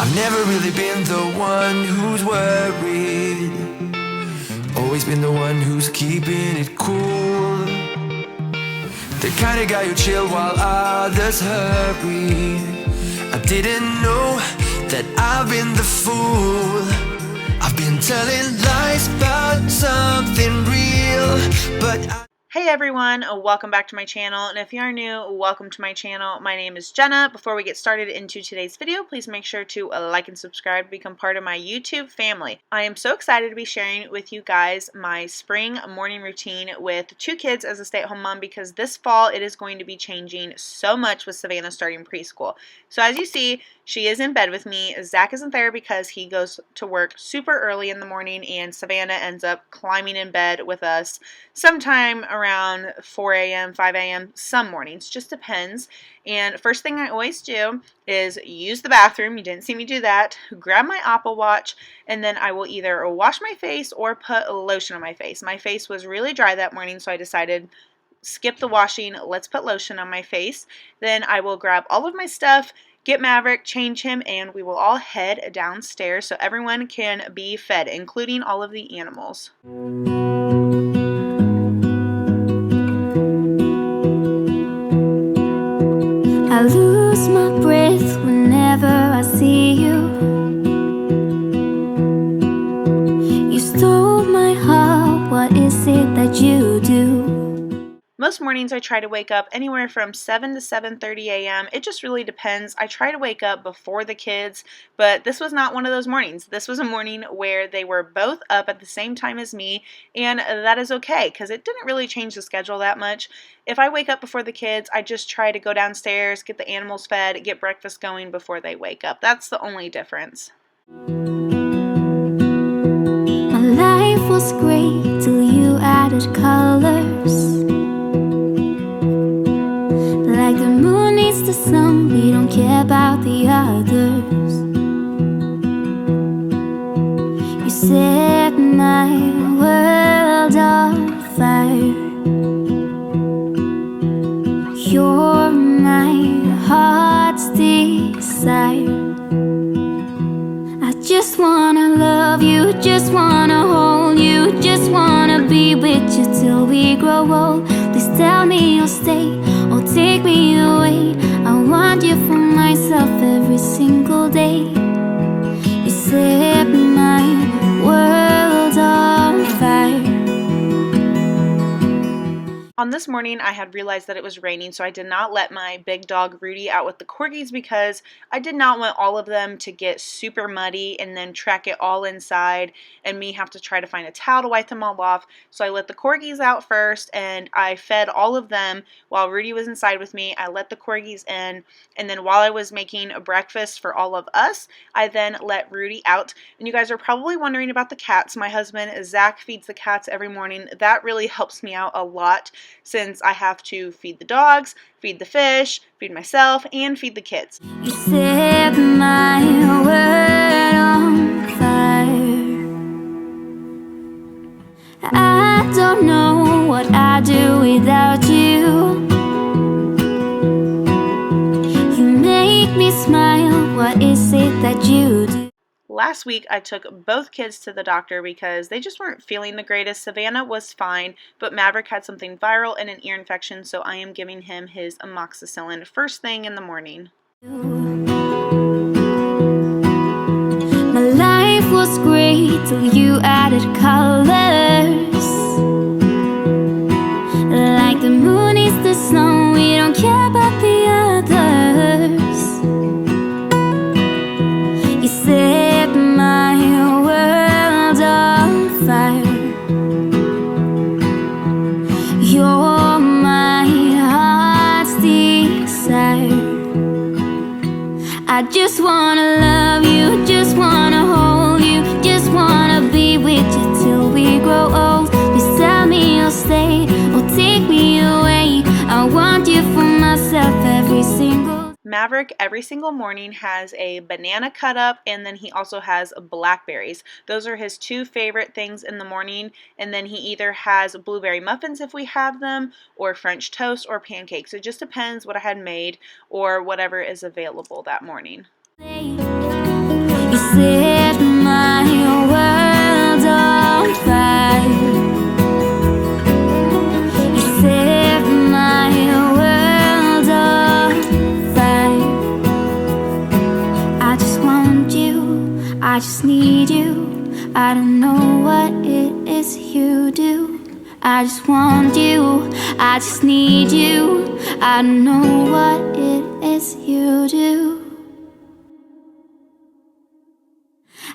I've never really been the one who's worried, always been the one who's keeping it cool. The kind of guy who chill while others hurry. I didn't know that I've been the fool. I've been telling lies about something real, but Hey everyone, welcome back to my channel, and if you are new, welcome to my channel. My name is Jenna. Before we get started into today's video, please make sure to like and subscribe to become part of my YouTube family. I am so excited to be sharing with you guys my spring morning routine with 2 kids as a stay-at-home mom, because this fall it is going to be changing so much with Savannah starting preschool. So as you see, she is in bed with me. Zach isn't there because he goes to work super early in the morning, and Savannah ends up climbing in bed with us sometime around 4 a.m., 5 a.m., some mornings, just depends. And first thing I always do is use the bathroom. You didn't see me do that. Grab my Apple Watch, and then I will either wash my face or put lotion on my face. My face was really dry that morning, so I decided skip the washing, let's put lotion on my face. Then I will grab all of my stuff, get Maverick, change him, and we will all head downstairs so everyone can be fed, including all of the animals. I lose my breath whenever I see you. You stole my heart, what is it that you do? Most mornings I try to wake up anywhere from 7 to 7:30 a.m. It just really depends. I try to wake up before the kids, but this was not one of those mornings. This was a morning where they were both up at the same time as me, and that is okay because it didn't really change the schedule that much. If I wake up before the kids, I just try to go downstairs, get the animals fed, get breakfast going before they wake up. That's the only difference. My life was great till you added colors. Like the moon needs the sun, we don't care about the others. You set my world on fire. You're my heart's desire. I just wanna love you, just wanna hold you, just wanna be with you till we grow old. Please tell me you'll stay or take me away. I want you for myself every single day. You set my world on fire. On this morning, I had realized that it was raining, so I did not let my big dog Rudy out with the corgis because I did not want all of them to get super muddy and then track it all inside and me have to try to find a towel to wipe them all off. So I let the corgis out first, and I fed all of them while Rudy was inside with me. I let the corgis in, and then while I was making a breakfast for all of us, I then let Rudy out. And you guys are probably wondering about the cats. My husband, Zach, feeds the cats every morning. That really helps me out a lot, since I have to feed the dogs, feed the fish, feed myself, and feed the kids. You set my world on fire. I don't know what I'd do without you. You make me smile, what is it that you do? Last week, I took both kids to the doctor because they just weren't feeling the greatest. Savannah was fine, but Maverick had something viral and an ear infection, so I am giving him his amoxicillin first thing in the morning. My life was great till you added colors. Like the moon is the sun, we don't care about the others. You set my world on fire. You're my heart's desire. I just wanna love you, just wanna hold you, just wanna be with you till we grow old. Please tell me you'll stay or take me away. I want you for myself every single. Maverick every single morning has a banana cut up, and then he also has blackberries. Those are his 2 favorite things in the morning, and then he either has blueberry muffins if we have them, or French toast or pancakes. It just depends what I had made or whatever is available that morning. You set my world on fire. You set my world on fire. I just want you, I just need you. I don't know what it is you do. I just want you, I just need you. I don't know what it is you do.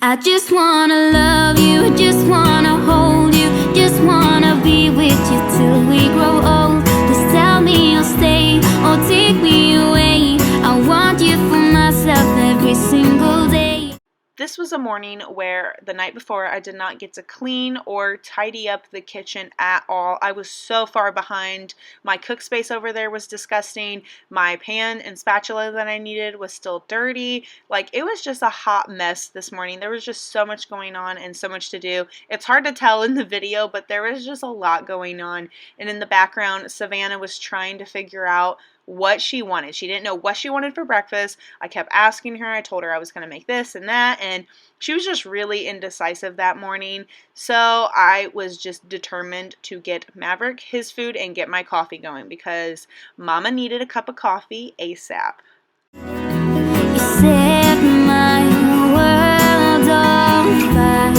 I just wanna love you, just wanna hold you, just wanna be with you till we grow old. Just tell me you'll stay or take me away. I want you for myself every single day. This was a morning where the night before I did not get to clean or tidy up the kitchen at all. I was so far behind. My cook space over there was disgusting. My pan and spatula that I needed was still dirty. Like, it was just a hot mess this morning. There was just so much going on and so much to do. It's hard to tell in the video, but there was just a lot going on. And in the background, Savannah was trying to figure out what she wanted. She didn't know what she wanted for breakfast. I kept asking her. I told her I was going to make this and that, and she was just really indecisive that morning. So I was just determined to get Maverick his food and get my coffee going because Mama needed a cup of coffee ASAP. You set my world on fire.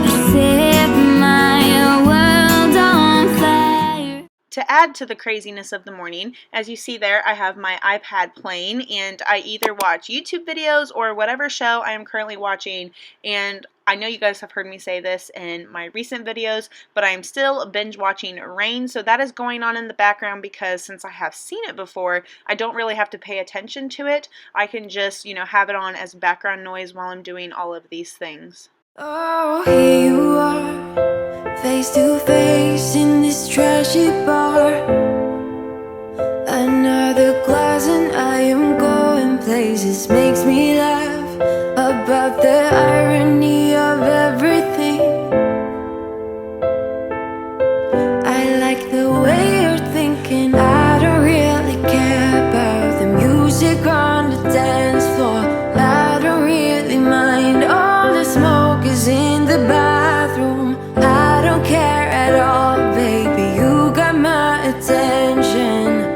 You set my world on fire. To add to the craziness of the morning, as you see there, I have my iPad playing and I either watch YouTube videos or whatever show I am currently watching. And I know you guys have heard me say this in my recent videos, but I am still binge watching Rain. So that is going on in the background because since I have seen it before, I don't really have to pay attention to it. I can just, have it on as background noise while I'm doing all of these things. Oh, here you are, face to face in this trashy bar. Another glass and I am going places. Makes me laugh about the irony of everything. I like the way you're thinking. I don't really care about the music on the dance floor. I don't really mind all the smoke is in the bathroom. I don't care at all, baby. You got my attention.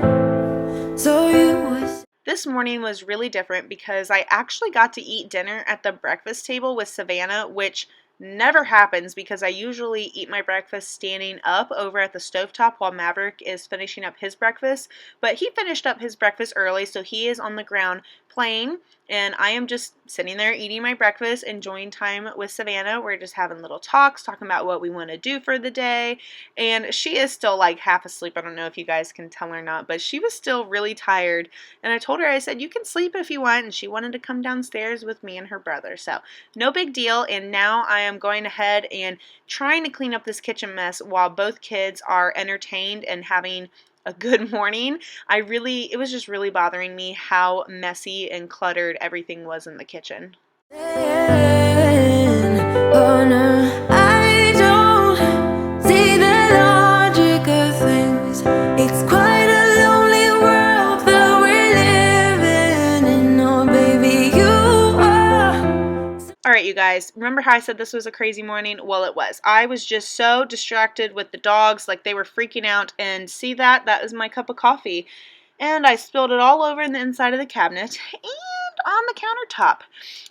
So you was. This morning was really different because I actually got to eat dinner at the breakfast table with Savannah, which never happens because I usually eat my breakfast standing up over at the stovetop while Maverick is finishing up his breakfast. But he finished up his breakfast early, so he is on the ground playing, and I am just sitting there eating my breakfast, enjoying time with Savannah. We're just having little talks, talking about what we want to do for the day, and she is still like half asleep. I don't know if you guys can tell or not, but she was still really tired, and I told her, I said, you can sleep if you want, and she wanted to come downstairs with me and her brother, so no big deal. And now I am going ahead and trying to clean up this kitchen mess while both kids are entertained and having a good morning. It was just really bothering me how messy and cluttered everything was in the kitchen. Oh no, I don't see the logic of things. It's quite a lonely world that we're living in. Oh baby, you are. Alright, you guys, remember how I said this was a crazy morning? Well, it was. I was just so distracted with the dogs, like they were freaking out, and see that? That is my cup of coffee. And I spilled it all over in the inside of the cabinet and on the countertop.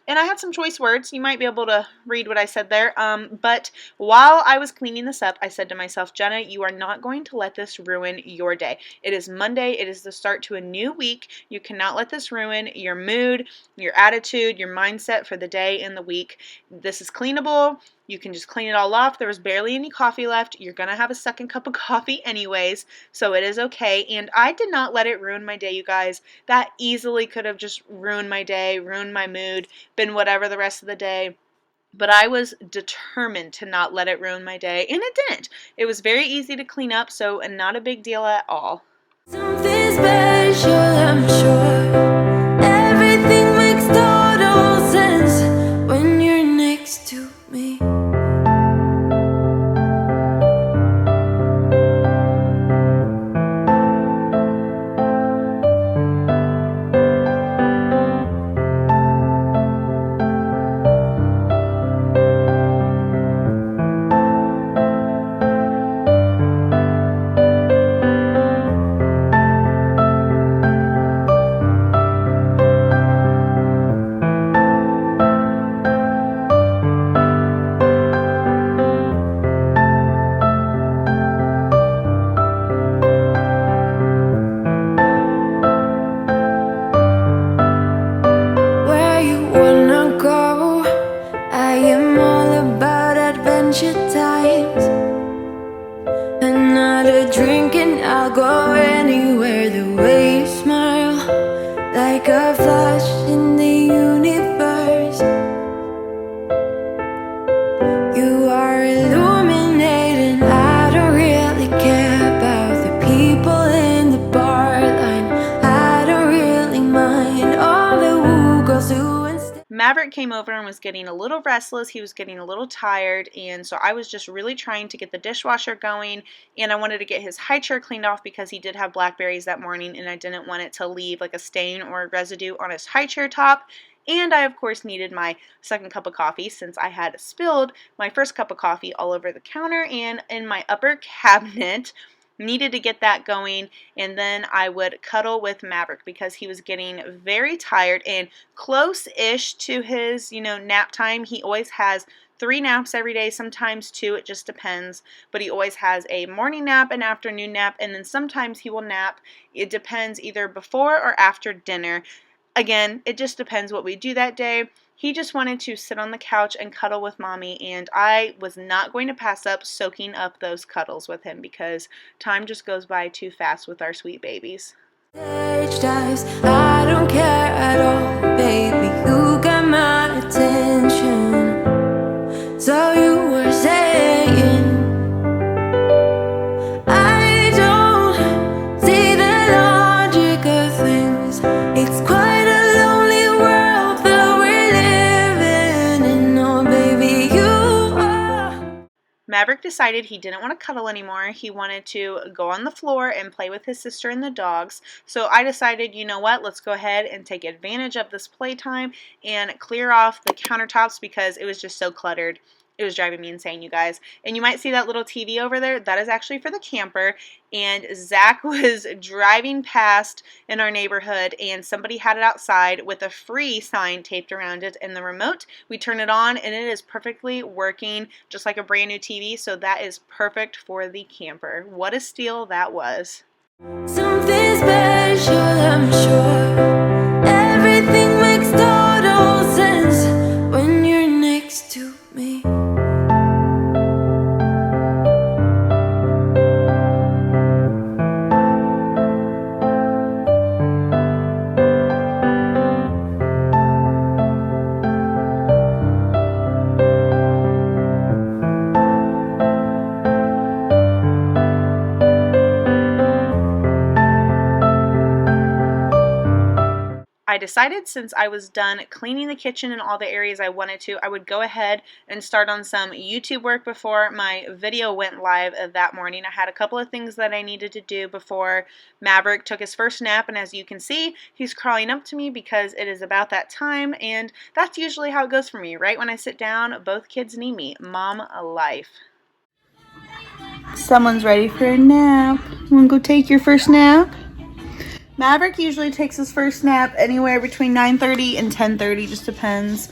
And I had some choice words. You might be able to read what I said there. But while I was cleaning this up, I said to myself, Jenna, you are not going to let this ruin your day. It is Monday. It is the start to a new week. You cannot let this ruin your mood, your attitude, your mindset for the day and the week. This is cleanable. You can just clean it all off. There was barely any coffee left. You're going to have a second cup of coffee anyways, so it is okay. And I did not let it ruin my day, you guys. That easily could have just ruined my day, ruined my mood, been whatever the rest of the day. But I was determined to not let it ruin my day, and it didn't. It was very easy to clean up, so not a big deal at all. Something special, I'm sure. Everything makes total sense when you're next to me. bunch of times. Another drink and I'll go anywhere. The way you smile, like a flash in the universe. You are illuminating. I don't really care about the people in the bar line. I don't really mind all the woo girls who instead. Maverick came over and was getting a little restless. He was getting a little tired, and so I was just really trying to get the dishwasher going, and I wanted to get his high chair cleaned off because he did have blackberries that morning, and I didn't want it to leave like a stain or a residue on his high chair top. And I, of course, needed my second cup of coffee since I had spilled my first cup of coffee all over the counter and in my upper cabinet. Needed to get that going, and then I would cuddle with Maverick because he was getting very tired and close-ish to his, nap time. He always has 3 naps every day, sometimes 2, it just depends, but he always has a morning nap, an afternoon nap, and then sometimes he will nap. It depends either before or after dinner. Again, it just depends what we do that day. He just wanted to sit on the couch and cuddle with mommy, and I was not going to pass up soaking up those cuddles with him because time just goes by too fast with our sweet babies. Stage dives, I don't care at all, baby. You got my attention. So you were saying, I don't see the logic of things. It's quite a lonely world that we're living in. Oh, baby, you are. Maverick decided he didn't want to cuddle anymore. He wanted to go on the floor and play with his sister and the dogs. So I decided, you know what, let's go ahead and take advantage of this playtime and clear off the countertops because it was just so cluttered. It was driving me insane, you guys. And you might see that little TV over there. That is actually for the camper. And Zach was driving past in our neighborhood, and somebody had it outside with a free sign taped around it and the remote. We turn it on, and it is perfectly working, just like a brand new TV. So that is perfect for the camper. What a steal that was. Something special, I'm sure. Everything makes total sense when you're next to me. I decided since I was done cleaning the kitchen and all the areas I wanted to, I would go ahead and start on some YouTube work before my video went live that morning. I had a couple of things that I needed to do before Maverick took his first nap, and as you can see, he's crawling up to me because it is about that time, and that's usually how it goes for me. Right when I sit down, both kids need me. Mom life. Someone's ready for a nap. Want to go take your first nap? Maverick usually takes his first nap anywhere between 9:30 and 10:30, just depends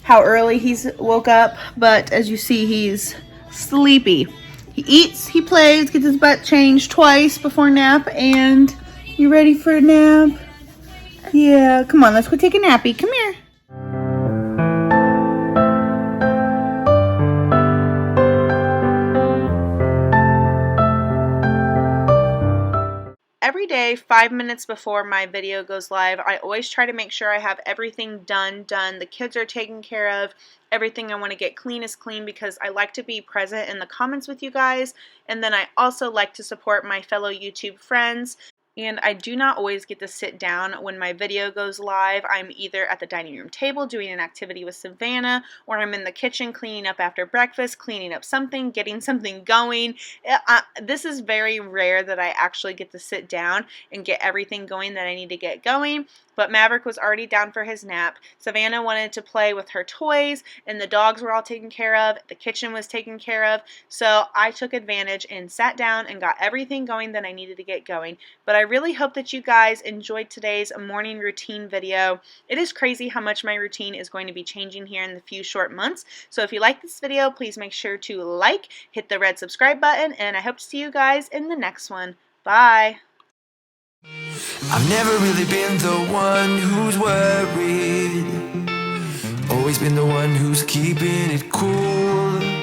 how early he's woke up, but as you see, he's sleepy. He eats, he plays, gets his butt changed twice before nap, and you ready for a nap? Yeah, come on, let's go take a nappy. Come here. Every day, 5 minutes before my video goes live, I always try to make sure I have everything done. The kids are taken care of. Everything I want to get clean is clean because I like to be present in the comments with you guys. And then I also like to support my fellow YouTube friends. And I do not always get to sit down when my video goes live. I'm either at the dining room table doing an activity with Savannah, or I'm in the kitchen cleaning up after breakfast, cleaning up something, getting something going. This is very rare that I actually get to sit down and get everything going that I need to get going. But Maverick was already down for his nap. Savannah wanted to play with her toys, and the dogs were all taken care of. The kitchen was taken care of. So I took advantage and sat down and got everything going that I needed to get going. But I really hope that you guys enjoyed today's morning routine video. It is crazy how much my routine is going to be changing here in the few short months. So if you like this video, please make sure to like, hit the red subscribe button, and I hope to see you guys in the next one. Bye! I've never really been the one who's worried, always been the one who's keeping it cool.